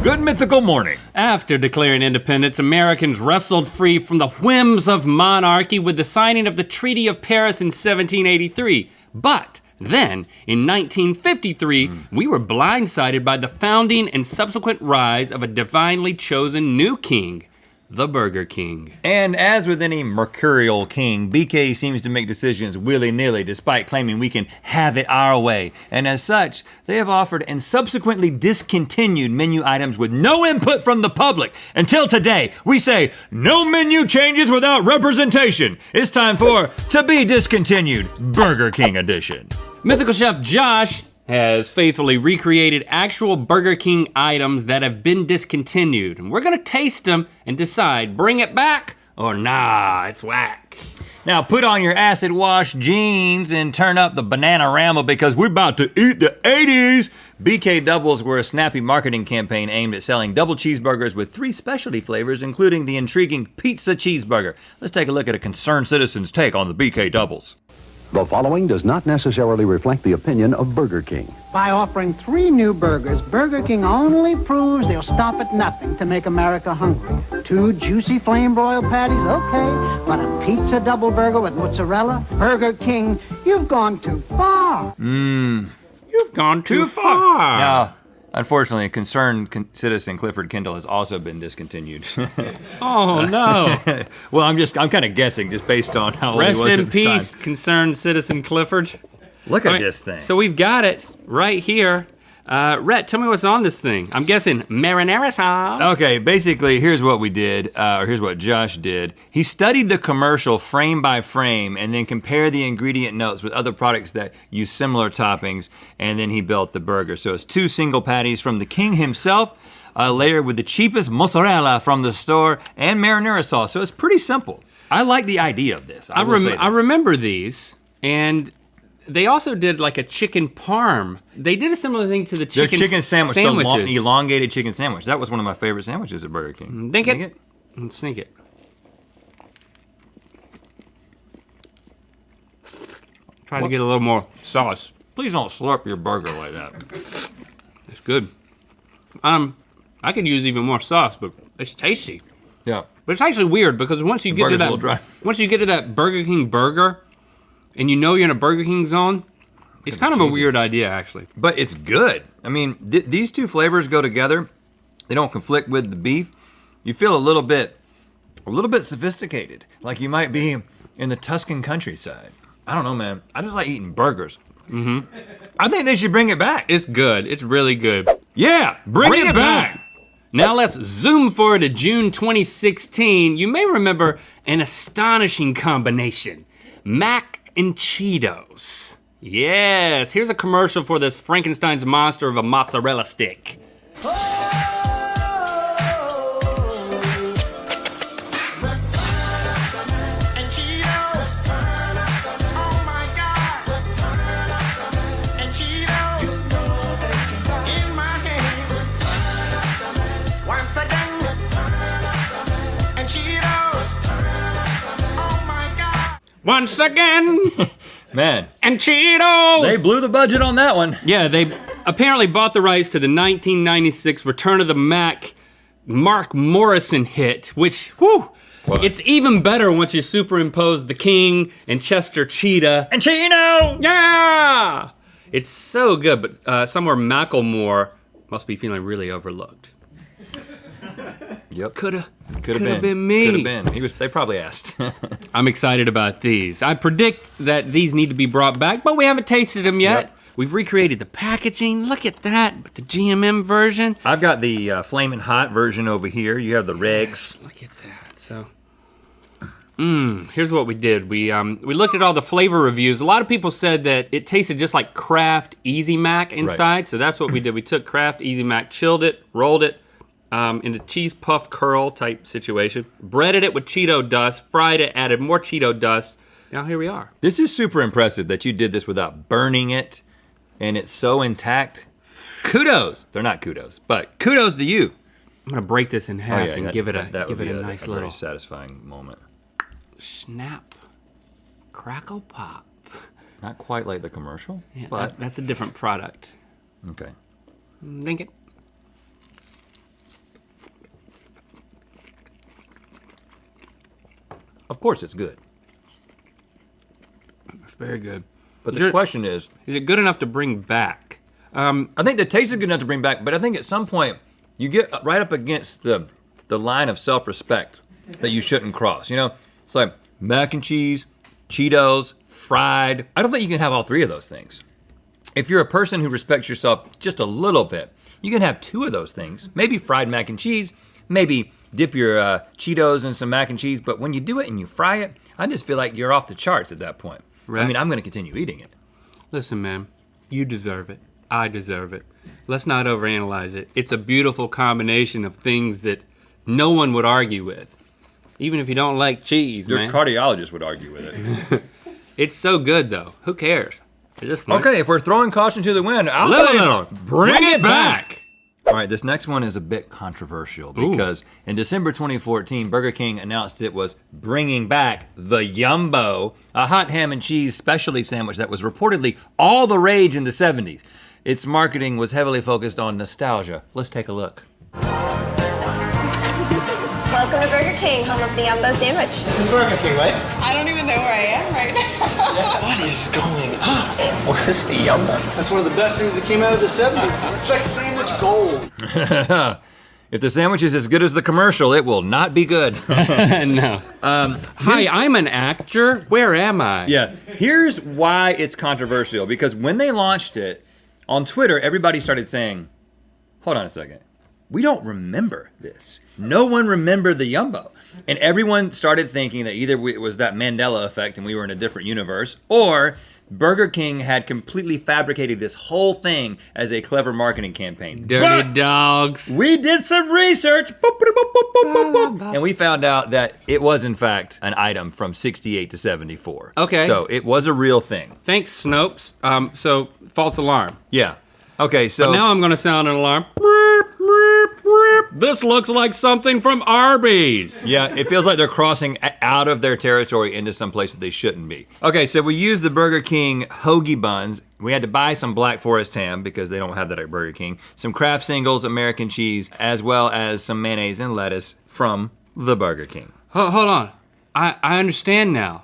Good mythical morning. After declaring independence, Americans wrestled free from the whims of monarchy with the signing of the Treaty of Paris in 1783. But then, in 1953, we were blindsided by the founding and subsequent rise of a divinely chosen new king, the Burger King. And as with any mercurial king, BK seems to make decisions willy-nilly despite claiming we can have it our way. And as such, they have offered and subsequently discontinued menu items with no input from the public. Until today, we say, no menu changes without representation. It's time for To Be Discontinued, Burger King edition. Mythical Chef Josh has faithfully recreated actual Burger King items that have been discontinued. And we're gonna taste them and decide, bring it back or nah, it's whack. Now put on your acid wash jeans and turn up the banana ramble because we're about to eat the 80s. BK Doubles were a snappy marketing campaign aimed at selling double cheeseburgers with 3 specialty flavors, including the intriguing pizza cheeseburger. Let's take a look at a concerned citizen's take on the BK Doubles. The following does not necessarily reflect the opinion of Burger King. By offering 3 new burgers, Burger King only proves they'll stop at nothing to make America hungry. 2 juicy flame-broiled patties, okay, but a pizza double burger with mozzarella? Burger King, you've gone too far. You've gone too far. Now, unfortunately, concerned citizen Clifford Kendall has also been discontinued. Oh no. Well, I'm kind of guessing just based on how old he Rest was in at the time. peace, concerned citizen Clifford. Look All at right, this thing. So we've got it right here. Rhett, tell me what's on this thing. I'm guessing marinara sauce. Okay, basically, here's what we did, or here's what Josh did. He studied the commercial frame by frame and then compared the ingredient notes with other products that use similar toppings, and then he built the burger. So it's 2 single patties from the king himself, layered with the cheapest mozzarella from the store, and marinara sauce. So it's pretty simple. I like the idea of this. I remember these, and they also did like a chicken parm. They did a similar thing to the chicken sandwich, sandwiches. the elongated chicken sandwich. That was one of my favorite sandwiches at Burger King. Dink it. And sneak it. Try to get a little more sauce. Please don't slurp your burger like that. It's good. I could use even more sauce, but it's tasty. Yeah. But it's actually weird because once you get to burger's a little dry. once you get to that Burger King burger, and you know you're in a Burger King zone, it's kind of a weird idea, actually. But it's good. I mean, these 2 flavors go together. They don't conflict with the beef. You feel a little bit sophisticated, like you might be in the Tuscan countryside. I don't know, man. I just like eating burgers. I think they should bring it back. It's good. It's really good. Yeah, bring it back. Now let's zoom forward to June 2016. You may remember an astonishing combination: mac and Cheetos. Yes, here's a commercial for this Frankenstein's monster of a mozzarella stick. Once again, Man, and Cheetos! they blew the budget on that one. Yeah, they apparently bought the rights to the 1996 Return of the Mac Mark Morrison hit, which, whew, What? it's even better once you superimpose the King and Chester Cheetah. And Chino! Yeah! It's so good, but somewhere Macklemore must be feeling really overlooked. Yep. Coulda been me. Could have been. They probably asked. I'm excited about these. I predict that these need to be brought back, but we haven't tasted them yet. Yep. We've recreated the packaging. Look at that, but the GMM version. I've got the Flamin' Hot version over here. You have the regs. Look at that. So, here's what we did. We looked at all the flavor reviews. A lot of people said that it tasted just like Kraft Easy Mac inside. Right. So that's what we did. We took Kraft Easy Mac, chilled it, rolled it into cheese puff curl type situation, breaded it with Cheeto dust, fried it, added more Cheeto dust. Now here we are. This is super impressive that you did this without burning it, and it's so intact. Kudos. They're not kudos, but kudos to you. I'm gonna break this in half and give it a would be nice little very satisfying moment. snap, crackle pop. Not quite like the commercial, Yeah, but that's a different product. okay. Drink it. course it's good. It's very good. But the question is it good enough to bring back? I think the taste is good enough to bring back, but I think at some point you get right up against the line of self-respect that you shouldn't cross. You know, it's like mac and cheese, Cheetos, fried. I don't think you can have all three of those things. If you're a person who respects yourself just a little bit, you can have two of those things. Maybe fried mac and cheese, maybe dip your Cheetos in some mac and cheese, but when you do it and you fry it, I just feel like you're off the charts at that point. Right. I mean, I'm gonna continue eating it. Listen, man, you deserve it. I deserve it. Let's not overanalyze it. It's a beautiful combination of things that no one would argue with. Even if you don't like cheese, Your man. cardiologist would argue with it. It's so good, though. Who cares? It's just fun. Okay, if we're throwing caution to the wind, I'll say No. Bring it back. All right, this next one is a bit controversial because in December 2014, Burger King announced it was bringing back the Yumbo, a hot ham and cheese specialty sandwich that was reportedly all the rage in the 70s. Its marketing was heavily focused on nostalgia. Let's take a look. Welcome to Burger King, home of the Yumbo sandwich. This is Burger King, right? I don't even know where I am right now. What is going on? What is the Yumbo? That's one of the best things that came out of the 70s. It's like sandwich gold. If the sandwich is as good as the commercial, it will not be good. No. Hi, I'm an actor. Where am I? Yeah, here's why it's controversial, because when they launched it, on Twitter, everybody started saying, hold on a second, we don't remember this. No one remembered the Yumbo. And everyone started thinking that either it was that Mandela effect and we were in a different universe, or Burger King had completely fabricated this whole thing as a clever marketing campaign. Dirty But dogs. we did some research, boop, boop, boop, boop, boop, boop, boop, and we found out that it was in fact an item from 68 to 74. Okay. So it was a real thing. Thanks, Snopes. So, false alarm. Yeah. Okay, so But now I'm gonna sound an alarm. This looks like something from Arby's. yeah, it feels like they're crossing out of their territory into some place that they shouldn't be. Okay, so we used the Burger King hoagie buns. We had to buy some Black Forest ham because they don't have that at Burger King. Some Kraft Singles American cheese, as well as some mayonnaise and lettuce from the Burger King. Hold on. I understand now.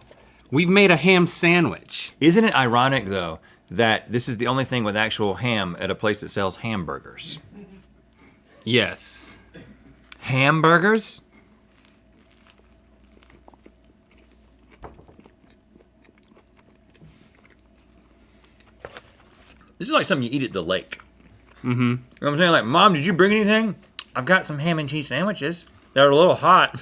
We've made a ham sandwich. Isn't it ironic, though, that this is the only thing with actual ham at a place that sells hamburgers? Yes. Hamburgers? This is like something you eat at the lake. Mm-hmm. You know what I'm saying? Like, Mom, did you bring anything? I've got some ham and cheese sandwiches. They're a little hot.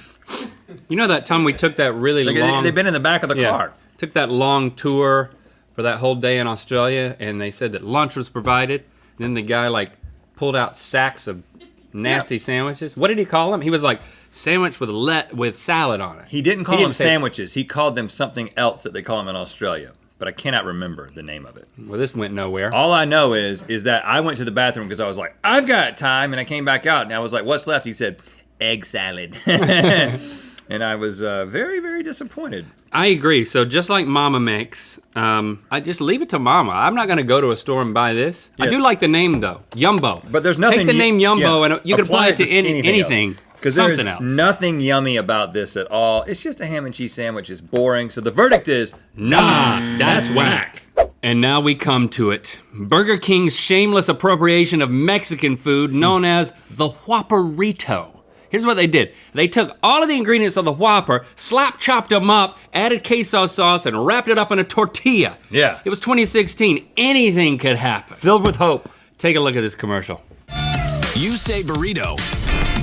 You know that time we took that really long... They've been in the back of the car. Took that long tour for that whole day in Australia, and they said that lunch was provided. And then the guy like pulled out sacks of nasty sandwiches. What did he call them? He was like, sandwich with salad on it. He didn't call them say- sandwiches. He called them something else that they call them in Australia. But I cannot remember the name of it. Well, this went nowhere. All I know is that I went to the bathroom because I was like, I've got time, and I came back out, and I was like, what's left? He said, egg salad. And I was very, very disappointed. I agree. So just like Mama makes, I just leave it to Mama. I'm not gonna go to a store and buy this. I Yeah. do like the name though, Yumbo. But there's nothing. Take the name Yumbo and you can apply it to anything anything. Because there's Something else. nothing yummy about this at all. It's just a ham and cheese sandwich. It's boring. So the verdict is, Nah, that's whack. And now we come to it. Burger King's shameless appropriation of Mexican food known as the Whopperito. Here's what they did. They took all of the ingredients of the Whopper, chopped them up, added queso sauce, and wrapped it up in a tortilla. Yeah. It was 2016. Anything could happen. filled with hope. Take a look at this commercial. You say burrito.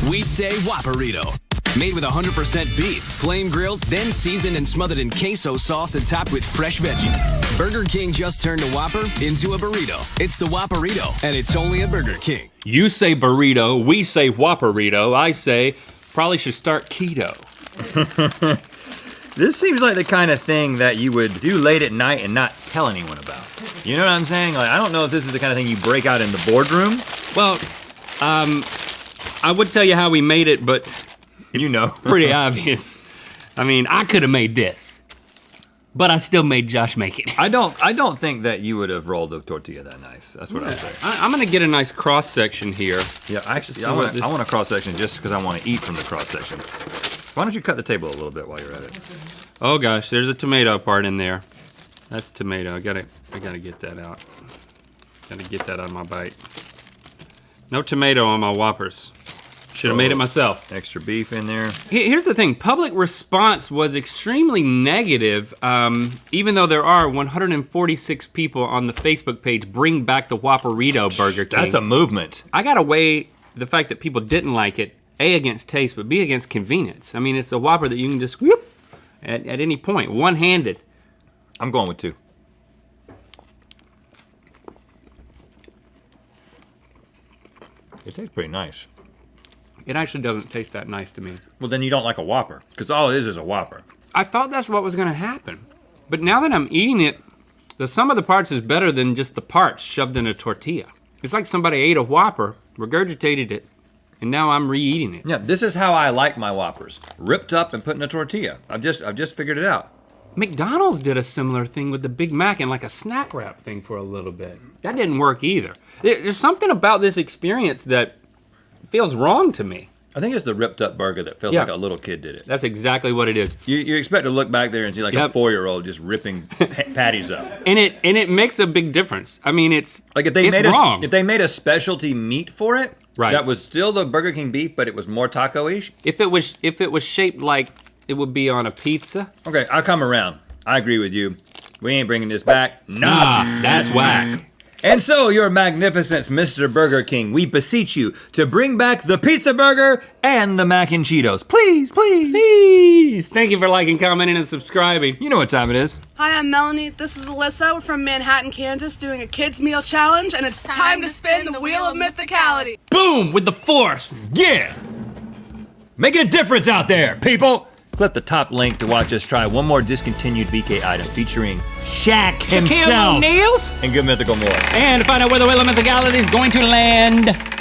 We say Whopperito. Made with 100% beef, flame grilled, then seasoned and smothered in queso sauce and topped with fresh veggies. Burger King just turned a Whopper into a burrito. It's the Whopperito, and it's only at Burger King. You say burrito, we say Whopperito. I say probably should start keto. This seems like the kind of thing that you would do late at night and not tell anyone about. You know what I'm saying? Like, I don't know if this is the kind of thing you break out in the boardroom. Well, I would tell you how we made it, but You know. pretty obvious. I mean, I could have made this, but I still made Josh make it. I don't think that you would have rolled the tortilla that nice. That's what I'm saying. I'm gonna get a nice cross section here. Yeah, actually, see I what want this- a cross section just because I want to eat from the cross section. Why don't you cut the table a little bit while you're at it? Oh gosh, there's a tomato part in there. That's tomato. I gotta get that out. Gotta get that out of my bite. No tomato on my Whoppers. Should have made it myself. Extra beef in there. Here's the thing, public response was extremely negative, even though there are 146 people on the Facebook page bring back the Whopperito Burger King. That's a movement. I gotta weigh the fact that people didn't like it, A, against taste, but B, against convenience. I mean, it's a Whopper that you can just whoop at any point, one-handed. I'm going with 2. It tastes pretty nice. It actually doesn't taste that nice to me. Well, then you don't like a Whopper, because all it is a Whopper. I thought that's what was gonna happen. But now that I'm eating it, the sum of the parts is better than just the parts shoved in a tortilla. It's like somebody ate a Whopper, regurgitated it, and now I'm re-eating it. Yeah, this is how I like my Whoppers. Ripped up and put in a tortilla. I've just figured it out. McDonald's did a similar thing with the Big Mac and like a snack wrap thing for a little bit. That didn't work either. There's something about this experience that feels wrong to me. I think it's the ripped up burger that feels like a little kid did it. That's exactly what it is. You expect to look back there and see like a 4-year-old just ripping patties up. And it makes a big difference. I mean, it's Like if they wrong. if they made a specialty meat for it, Right. that was still the Burger King beef, but it was more taco-ish. If it was shaped like it would be on a pizza. Okay, I'll come around. I agree with you. We ain't bringing this back. Nah, that's whack. And so, your magnificence, Mr. Burger King, we beseech you to bring back the pizza burger and the mac and Cheetos. Please, please. Please. Thank you for liking, commenting, and subscribing. You know what time it is. Hi, I'm Melanie. This is Alyssa. We're from Manhattan, Kansas, doing a kids meal challenge, and it's time to spin the wheel of mythicality. Boom, with the force. Yeah! Making a difference out there, people! Click the top link to watch us try one more discontinued BK item featuring Shaq himself. Nails. And give Mythical more. And to find out where the wheel of mythicality is going to land.